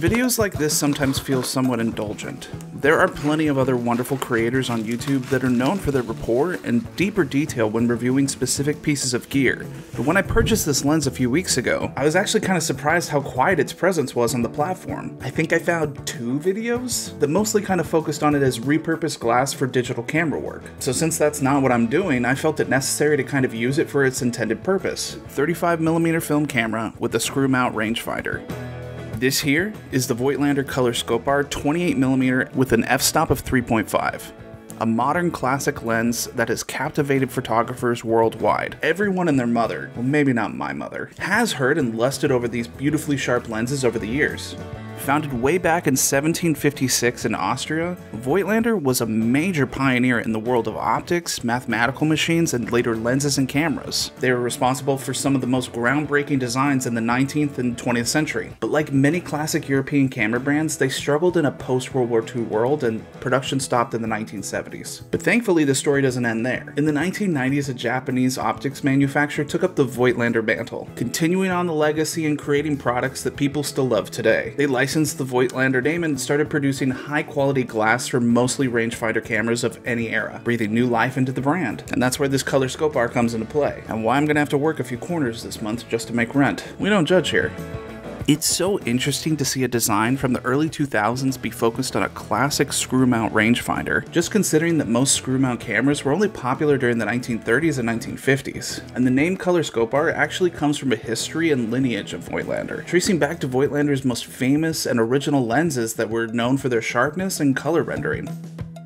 Videos like this sometimes feel somewhat indulgent. There are plenty of other wonderful creators on YouTube that are known for their rapport and deeper detail when reviewing specific pieces of gear. But when I purchased this lens a few weeks ago, I was actually kind of surprised how quiet its presence was on the platform. I think I found 2 videos that mostly kind of focused on it as repurposed glass for digital camera work. So since that's not what I'm doing, I felt it necessary to kind of use it for its intended purpose. 35mm film camera with a screw mount rangefinder. This here is the Voigtländer SKOPAR 28mm with an f-stop of 3.5. A modern classic lens that has captivated photographers worldwide. Everyone and their mother, well maybe not my mother, has heard and lusted over these beautifully sharp lenses over the years. Founded way back in 1756 in Austria, Voigtländer was a major pioneer in the world of optics, mathematical machines, and later lenses and cameras. They were responsible for some of the most groundbreaking designs in the 19th and 20th century. But like many classic European camera brands, they struggled in a post-World War II world and production stopped in the 1970s. But thankfully, the story doesn't end there. In the 1990s, a Japanese optics manufacturer took up the Voigtländer mantle, continuing on the legacy and creating products that people still love today. They licensed the Voigtländer name and started producing high-quality glass for mostly rangefinder cameras of any era, breathing new life into the brand. And that's where this color SKOPAR comes into play, and why I'm gonna have to work a few corners this month just to make rent. We don't judge here. It's so interesting to see a design from the early 2000s be focused on a classic screw mount rangefinder, just considering that most screw mount cameras were only popular during the 1930s and 1950s. And the name color SKOPAR actually comes from a history and lineage of Voigtländer, tracing back to Voigtländer's most famous and original lenses that were known for their sharpness and color rendering.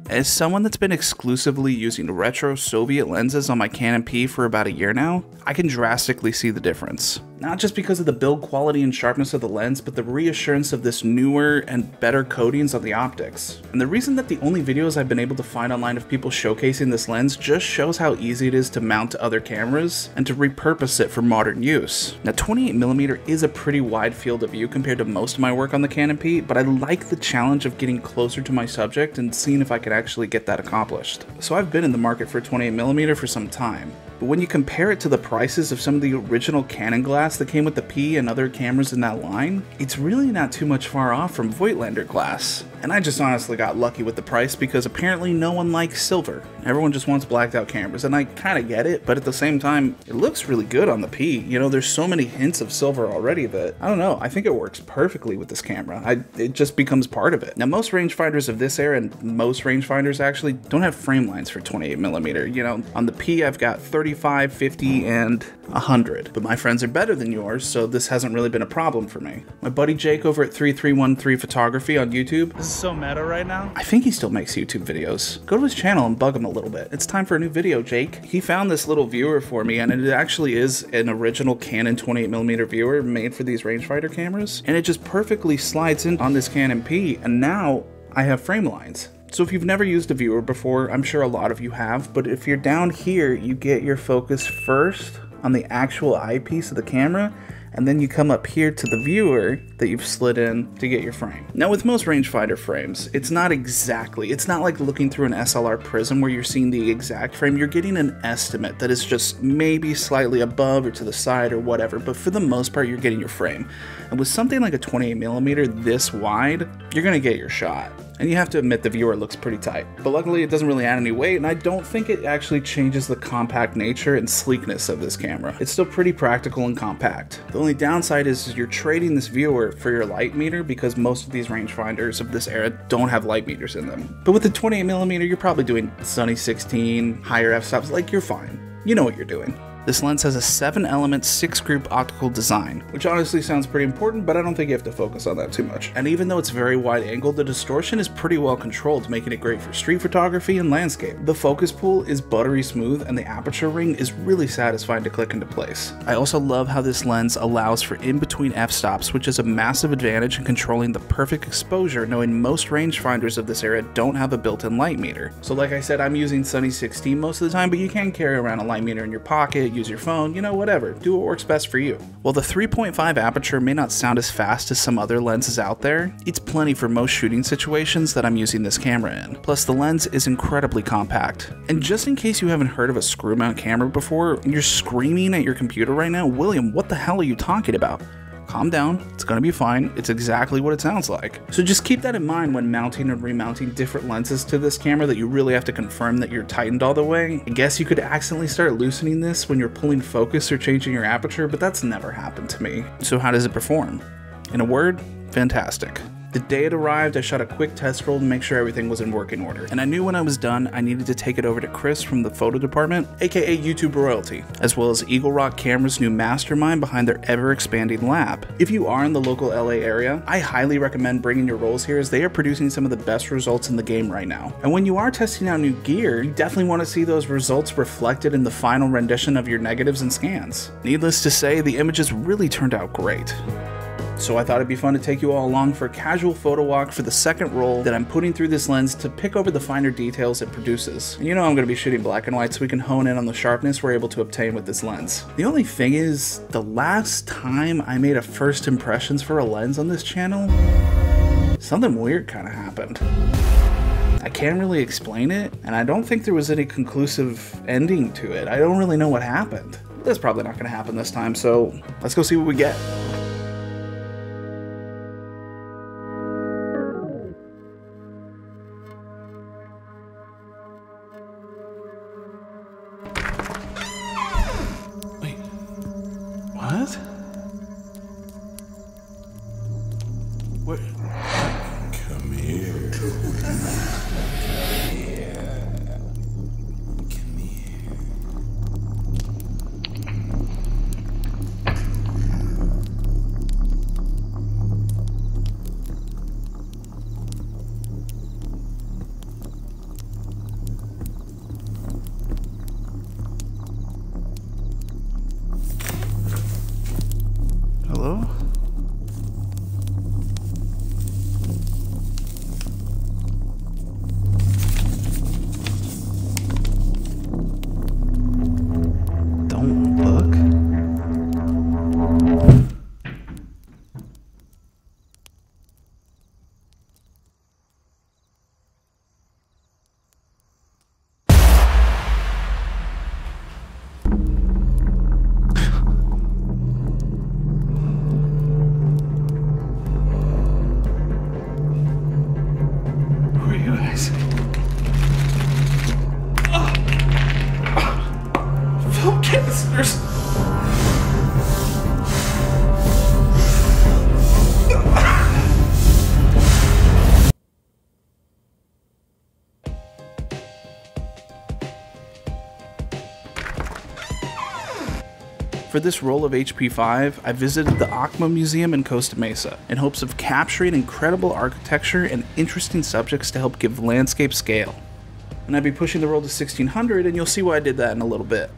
As someone that's been exclusively using retro Soviet lenses on my Canon P for about a year now, I can drastically see the difference. Not just because of the build quality and sharpness of the lens, but the reassurance of this newer and better coatings on the optics. And the reason that the only videos I've been able to find online of people showcasing this lens just shows how easy it is to mount to other cameras and to repurpose it for modern use. Now 28mm is a pretty wide field of view compared to most of my work on the Canon P, but I like the challenge of getting closer to my subject and seeing if I can actually get that accomplished. So I've been in the market for 28mm for some time. But when you compare it to the prices of some of the original Canon glass that came with the P and other cameras in that line, it's really not too much far off from Voigtländer glass. And I just honestly got lucky with the price because apparently no one likes silver. Everyone just wants blacked out cameras, and I kind of get it, but at the same time, it looks really good on the P. You know, there's so many hints of silver already that, I don't know, I think it works perfectly with this camera. It just becomes part of it. Now most rangefinders of this era, and most rangefinders actually, don't have frame lines for 28mm. You know, on the P I've got 35, 50, and 100. But my friends are better than yours, so this hasn't really been a problem for me. My buddy Jake over at 3313 Photography on YouTube. This is so meta right now. I think he still makes YouTube videos. Go to his channel and bug him a little bit. It's time for a new video, Jake. He found this little viewer for me, and it actually is an original Canon 28mm viewer made for these rangefinder cameras, and it just perfectly slides in on this Canon P, and now I have frame lines. So if you've never used a viewer before, I'm sure a lot of you have, but if you're down here, you get your focus first on the actual eyepiece of the camera, and then you come up here to the viewer that you've slid in to get your frame. Now with most rangefinder frames, it's not like looking through an SLR prism where you're seeing the exact frame. You're getting an estimate that is just maybe slightly above or to the side or whatever, but for the most part you're getting your frame. And with something like a 28mm this wide, you're gonna get your shot. And you have to admit the viewer looks pretty tight. But luckily it doesn't really add any weight, and I don't think it actually changes the compact nature and sleekness of this camera. It's still pretty practical and compact. The only downside is you're trading this viewer for your light meter because most of these rangefinders of this era don't have light meters in them. But with the 28mm, you're probably doing Sunny 16, higher f-stops, like you're fine. You know what you're doing. This lens has a 7-element 6-group optical design, which honestly sounds pretty important, but I don't think you have to focus on that too much. And even though it's very wide angle, the distortion is pretty well controlled, making it great for street photography and landscape. The focus pull is buttery smooth, and the aperture ring is really satisfying to click into place. I also love how this lens allows for in-between f-stops, which is a massive advantage in controlling the perfect exposure, knowing most rangefinders of this era don't have a built-in light meter. So like I said, I'm using Sunny 16 most of the time, but you can carry around a light meter in your pocket, use your phone, you know, whatever. Do what works best for you. While the 3.5 aperture may not sound as fast as some other lenses out there, it's plenty for most shooting situations that I'm using this camera in. Plus, the lens is incredibly compact. And just in case you haven't heard of a screw mount camera before, and you're screaming at your computer right now, William, what the hell are you talking about? calm down, it's gonna be fine, it's exactly what it sounds like. So just keep that in mind when mounting and remounting different lenses to this camera, that you really have to confirm that you're tightened all the way. I guess you could accidentally start loosening this when you're pulling focus or changing your aperture, but that's never happened to me. So how does it perform? In a word, fantastic. The day it arrived, I shot a quick test roll to make sure everything was in working order. And I knew when I was done, I needed to take it over to Chris from the photo department, aka YouTube Royalty, as well as Eagle Rock Camera's new mastermind behind their ever-expanding lab. If you are in the local LA area, I highly recommend bringing your rolls here, as they are producing some of the best results in the game right now. And when you are testing out new gear, you definitely want to see those results reflected in the final rendition of your negatives and scans. Needless to say, the images really turned out great. So I thought it'd be fun to take you all along for a casual photo walk for the second roll that I'm putting through this lens to pick over the finer details it produces. And you know I'm going to be shooting black and white, so we can hone in on the sharpness we're able to obtain with this lens. The only thing is, the last time I made a first impressions for a lens on this channel, something weird kind of happened. I can't really explain it, and I don't think there was any conclusive ending to it. I don't really know what happened. That's probably not going to happen this time, so let's go see what we get. What? What? Come here. Come here. Hello? Don't look. Who are you guys? Focus! There's... For this roll of HP5, I visited the ACMA Museum in Costa Mesa in hopes of capturing incredible architecture and interesting subjects to help give landscape scale. And I'd be pushing the roll to 1600, and you'll see why I did that in a little bit.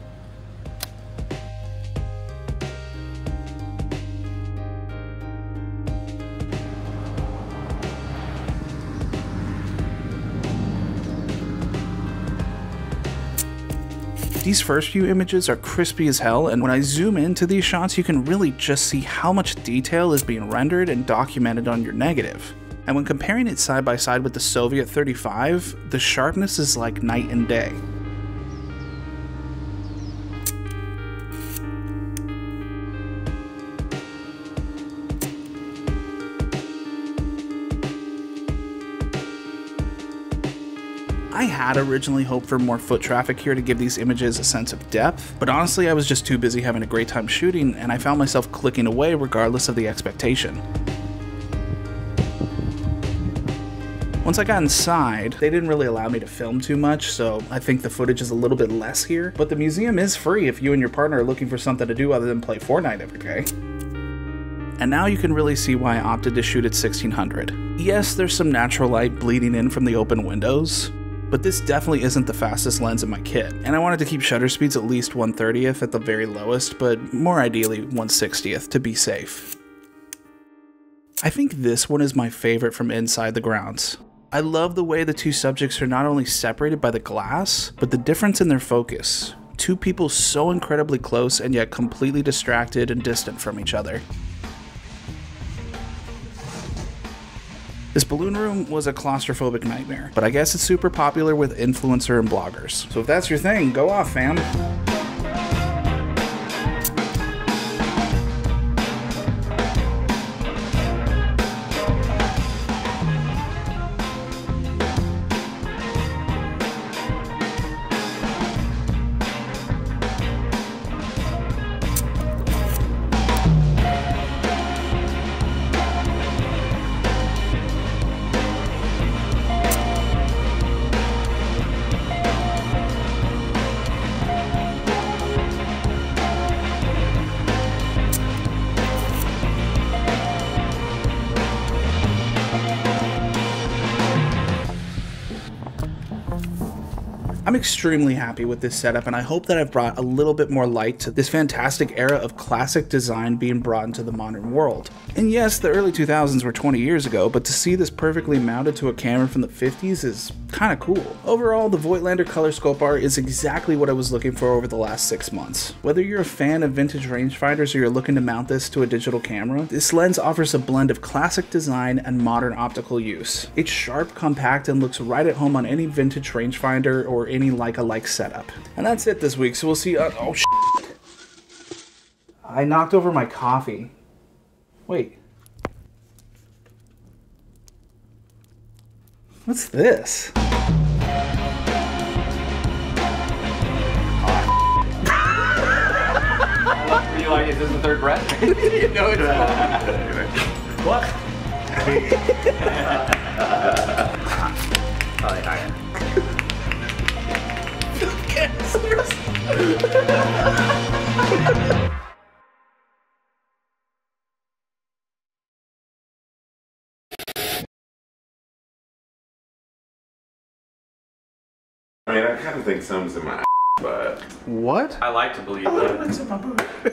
These first few images are crispy as hell, and when I zoom into these shots, you can really just see how much detail is being rendered and documented on your negative. And when comparing it side by side with the Soviet 35, the sharpness is like night and day. I had originally hoped for more foot traffic here to give these images a sense of depth, but honestly I was just too busy having a great time shooting, and I found myself clicking away regardless of the expectation. Once I got inside, they didn't really allow me to film too much, so I think the footage is a little bit less here, but the museum is free if you and your partner are looking for something to do other than play Fortnite every day. And now you can really see why I opted to shoot at 1600. Yes, there's some natural light bleeding in from the open windows, but this definitely isn't the fastest lens in my kit, and I wanted to keep shutter speeds at least 1/30th at the very lowest, but more ideally 1/60th to be safe. I think this one is my favorite from inside the grounds. I love the way the two subjects are not only separated by the glass, but the difference in their focus. Two people so incredibly close and yet completely distracted and distant from each other. This balloon room was a claustrophobic nightmare, but I guess it's super popular with influencer and bloggers. So if that's your thing, go off, fam. I'm extremely happy with this setup, and I hope that I've brought a little bit more light to this fantastic era of classic design being brought into the modern world. And yes, the early 2000s were 20 years ago, but to see this perfectly mounted to a camera from the 50s is kinda cool. Overall, the Voigtländer color SKOPAR is exactly what I was looking for over the last 6 months. Whether you're a fan of vintage rangefinders or you're looking to mount this to a digital camera, this lens offers a blend of classic design and modern optical use. It's sharp, compact, and looks right at home on any vintage rangefinder or any like-alike setup. And that's it this week, so we'll see. Oh shit! I knocked over my coffee. Wait. What's this? Were you like, is this the third breath? You know it's what? Oh, yeah. I mean, I kind of think some's in my but What? I like to believe that. It's in my boot.